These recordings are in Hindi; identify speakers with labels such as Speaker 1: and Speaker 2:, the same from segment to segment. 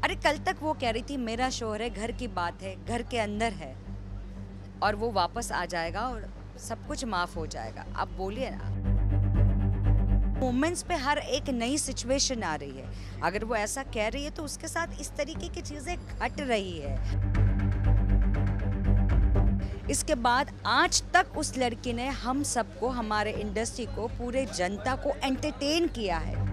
Speaker 1: अरे कल तक वो कह रही थी मेरा शौहर है, घर की बात है, घर के अंदर है और वो वापस आ जाएगा और सब कुछ माफ हो जाएगा। आप बोलिए ना, मोमेंट्स पे हर एक नई सिचुएशन आ रही है। अगर वो ऐसा कह रही है तो उसके साथ इस तरीके की चीजें घट रही है। इसके बाद आज तक उस लड़की ने हम सबको, हमारे इंडस्ट्री को, पूरे जनता को एंटरटेन किया है।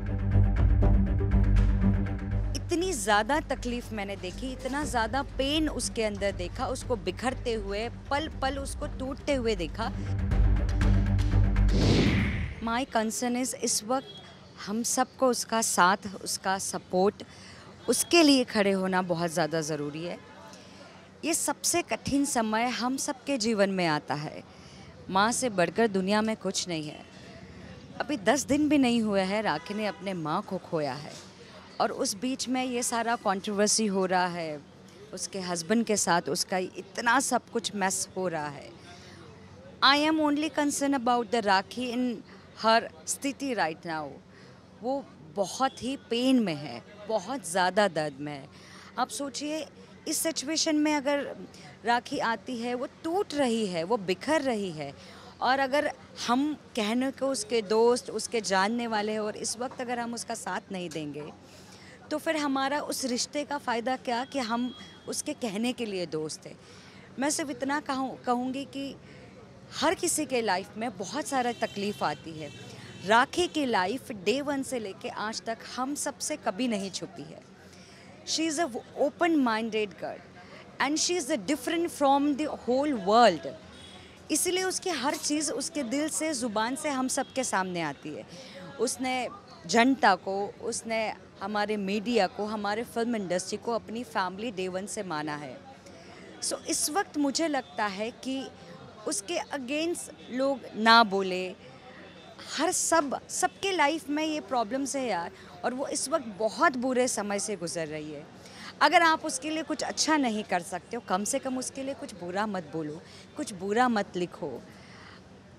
Speaker 1: इतनी ज़्यादा तकलीफ मैंने देखी, इतना ज़्यादा पेन उसके अंदर देखा, उसको बिखरते हुए, पल पल उसको टूटते हुए देखा। माई कंसर्न इज़ इस वक्त हम सबको उसका साथ, उसका सपोर्ट, उसके लिए खड़े होना बहुत ज़्यादा ज़रूरी है। ये सबसे कठिन समय हम सबके जीवन में आता है। माँ से बढ़कर दुनिया में कुछ नहीं है। अभी 10 दिन भी नहीं हुए हैं राखी ने अपने माँ को खोया है और उस बीच में ये सारा कंट्रोवर्सी हो रहा है, उसके हस्बैंड के साथ उसका इतना सब कुछ मैस हो रहा है। I am only concern about the Rakhi in her स्थिति राइट नाउ। वो बहुत ही पेन में है, बहुत ज़्यादा दर्द में है। आप सोचिए, इस सिचुएशन में अगर राखी आती है, वो टूट रही है, वो बिखर रही है, और अगर हम कहने को उसके दोस्त, उसके जानने वाले हैं और इस वक्त अगर हम उसका साथ नहीं देंगे तो फिर हमारा उस रिश्ते का फ़ायदा क्या कि हम उसके कहने के लिए दोस्त हैं। मैं सिर्फ इतना कहूँगी कि हर किसी के लाइफ में बहुत सारा तकलीफ़ आती है। राखी की लाइफ डे 1 से लेके आज तक हम सबसे कभी नहीं छुपी है। She is a open minded girl and she is different from the whole world. इसीलिए उसकी हर चीज़ उसके दिल से, ज़ुबान से हम सब के सामने आती है। उसने जनता को, उसने हमारे मीडिया को, हमारे फिल्म इंडस्ट्री को अपनी फैमिली डे 1 से माना है। सो इस वक्त मुझे लगता है कि उसके अगेंस्ट लोग ना बोले। सबके लाइफ में ये प्रॉब्लम्स है यार, और वो इस वक्त बहुत बुरे समय से गुजर रही है। अगर आप उसके लिए कुछ अच्छा नहीं कर सकते हो, कम से कम उसके लिए कुछ बुरा मत बोलो, कुछ बुरा मत लिखो।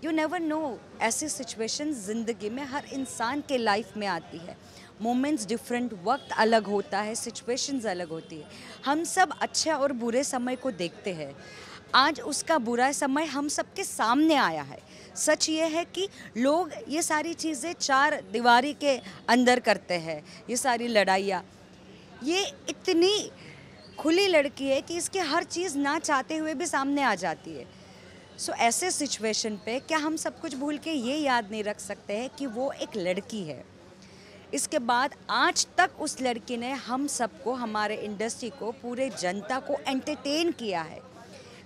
Speaker 1: यू नेवर नो, ऐसी सिचुएशन ज़िंदगी में हर इंसान के लाइफ में आती है। मोमेंट्स डिफरेंट, वक्त अलग होता है, सिचुएशंस अलग होती है। हम सब अच्छे और बुरे समय को देखते हैं। आज उसका बुरा समय हम सबके सामने आया है। सच ये है कि लोग ये सारी चीज़ें चार दीवारी के अंदर करते हैं, ये सारी लड़ाइयाँ। ये इतनी खुली लड़की है कि इसकी हर चीज़ ना चाहते हुए भी सामने आ जाती है। सो ऐसे सिचुएशन पे क्या हम सब कुछ भूल के ये याद नहीं रख सकते हैं कि वो एक लड़की है। इसके बाद आज तक उस लड़की ने हम सबको, हमारे इंडस्ट्री को, पूरे जनता को एंटरटेन किया है।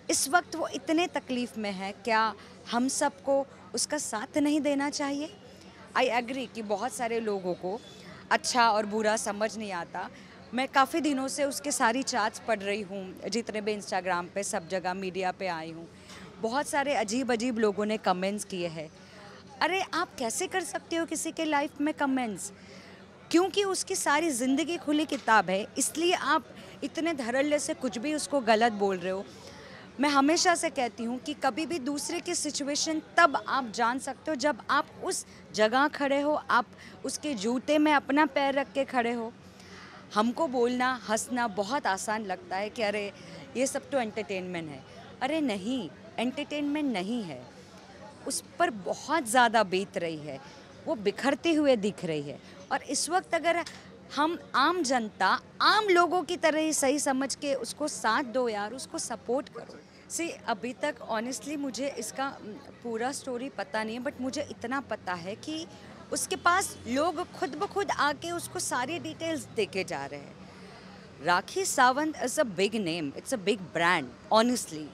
Speaker 1: इस वक्त वो इतने तकलीफ़ में है, क्या हम सबको उसका साथ नहीं देना चाहिए? आई एग्री कि बहुत सारे लोगों को अच्छा और बुरा समझ नहीं आता। मैं काफ़ी दिनों से उसके सारी चैट्स पढ़ रही हूँ, जितने भी इंस्टाग्राम पे, सब जगह मीडिया पे आई हूँ। बहुत सारे अजीब अजीब लोगों ने कमेंट्स किए हैं। अरे आप कैसे कर सकते हो किसी के लाइफ में कमेंट्स? क्योंकि उसकी सारी ज़िंदगी खुली किताब है, इसलिए आप इतने धड़ल्ले से कुछ भी उसको गलत बोल रहे हो। मैं हमेशा से कहती हूँ कि कभी भी दूसरे की सिचुएशन तब आप जान सकते हो जब आप उस जगह खड़े हो, आप उसके जूते में अपना पैर रख के खड़े हो। हमको बोलना, हंसना बहुत आसान लगता है कि अरे ये सब तो एंटरटेनमेंट है। अरे नहीं, एंटरटेनमेंट नहीं है। उस पर बहुत ज़्यादा बीत रही है, वो बिखरते हुए दिख रही है। और इस वक्त अगर हम आम जनता, आम लोगों की तरह ही सही समझ के उसको साथ दो यार, उसको सपोर्ट करो। सी अभी तक ऑनेस्टली मुझे इसका पूरा स्टोरी पता नहीं है, बट मुझे इतना पता है कि उसके पास लोग खुद ब खुद आके उसको सारी डिटेल्स देके जा रहे हैं। Rakhi Sawant is a big name, it's a big brand honestly.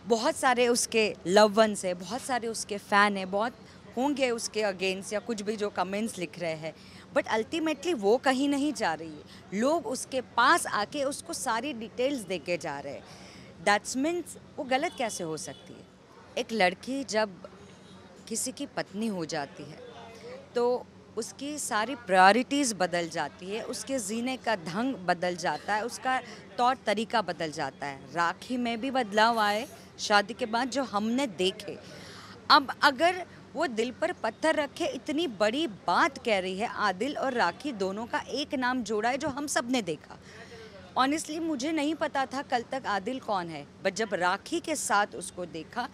Speaker 1: बहुत सारे उसके लव वंस है, बहुत सारे उसके फ़ैन हैं, बहुत होंगे उसके अगेंस्ट या कुछ भी जो कमेंट्स लिख रहे हैं, बट अल्टीमेटली वो कहीं नहीं जा रही है। लोग उसके पास आके उसको सारी डिटेल्स देके जा रहे हैं। दैट्स मीन्स वो गलत कैसे हो सकती है? एक लड़की जब किसी की पत्नी हो जाती है तो उसकी सारी प्रायोरिटीज़ बदल जाती है, उसके जीने का ढंग बदल जाता है, उसका तौर तरीका बदल जाता है। राखी में भी बदलाव आए शादी के बाद जो हमने देखे। अब अगर वो दिल पर पत्थर रखे इतनी बड़ी बात कह रही है। आदिल और राखी दोनों का एक नाम जोड़ा है जो हम सब ने देखा। ऑनेस्टली मुझे नहीं पता था कल तक आदिल कौन है, बट जब राखी के साथ उसको देखा,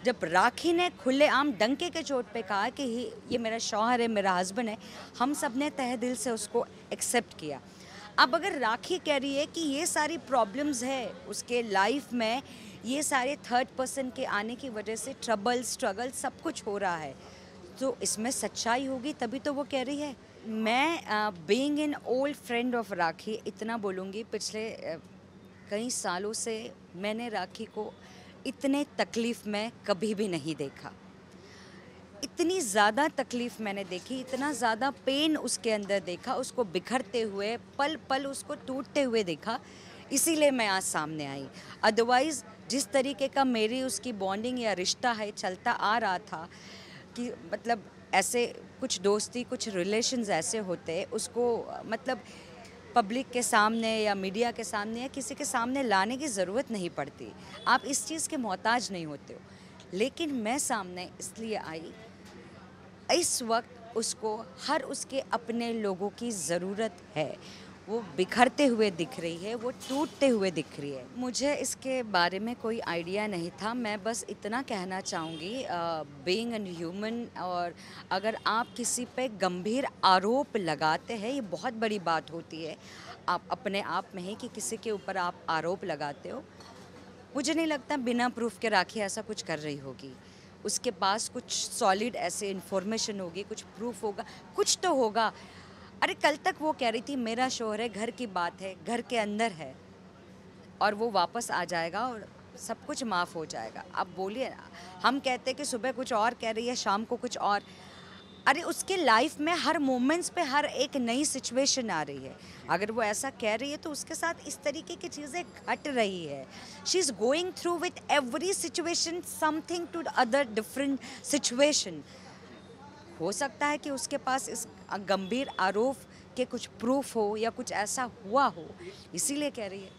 Speaker 1: जब राखी ने खुलेआम डंके के चोट पे कहा कि ये मेरा शौहर है, मेरा हस्बैंड है, हम सब ने तहे दिल से उसको एक्सेप्ट किया। अब अगर राखी कह रही है कि ये सारी प्रॉब्लम्स है उसके लाइफ में, ये सारे थर्ड पर्सन के आने की वजह से ट्रबल स्ट्रगल सब कुछ हो रहा है, तो इसमें सच्चाई होगी तभी तो वो कह रही है। मैं being an old friend of Rakhi इतना बोलूँगी, पिछले कई सालों से मैंने राखी को इतने तकलीफ़ में कभी भी नहीं देखा। इतनी ज़्यादा तकलीफ़ मैंने देखी, इतना ज़्यादा पेन उसके अंदर देखा, उसको बिखरते हुए, पल पल उसको टूटते हुए देखा, इसीलिए मैं आज सामने आई। अदरवाइज़ जिस तरीके का मेरी उसकी बॉन्डिंग या रिश्ता है चलता आ रहा था कि मतलब ऐसे कुछ दोस्ती, कुछ रिलेशंस ऐसे होते, उसको मतलब पब्लिक के सामने या मीडिया के सामने या किसी के सामने लाने की ज़रूरत नहीं पड़ती। आप इस चीज़ के मोहताज नहीं होते हो। लेकिन मैं सामने इसलिए आई, इस वक्त उसको हर उसके अपने लोगों की ज़रूरत है। वो बिखरते हुए दिख रही है, वो टूटते हुए दिख रही है। मुझे इसके बारे में कोई आइडिया नहीं था। मैं बस इतना कहना चाहूँगी, बीइंग एन ह्यूमन, और अगर आप किसी पे गंभीर आरोप लगाते हैं, ये बहुत बड़ी बात होती है आप अपने आप में ही कि किसी के ऊपर आप आरोप लगाते हो। मुझे नहीं लगता बिना प्रूफ के राखी ऐसा कुछ कर रही होगी। उसके पास कुछ सॉलिड ऐसे इन्फॉर्मेशन होगी, कुछ प्रूफ होगा, कुछ तो होगा। अरे कल तक वो कह रही थी मेरा शौहर है, घर की बात है, घर के अंदर है, और वो वापस आ जाएगा और सब कुछ माफ़ हो जाएगा। अब बोलिए ना, हम कहते हैं कि सुबह कुछ और कह रही है, शाम को कुछ और। अरे उसके लाइफ में हर मोमेंट्स पे हर एक नई सिचुएशन आ रही है। अगर वो ऐसा कह रही है तो उसके साथ इस तरीके की चीज़ें घट रही है। She is going through with every situation something to other different situation. हो सकता है कि उसके पास इस गंभीर आरोप के कुछ प्रूफ हो या कुछ ऐसा हुआ हो, इसीलिए कह रही है।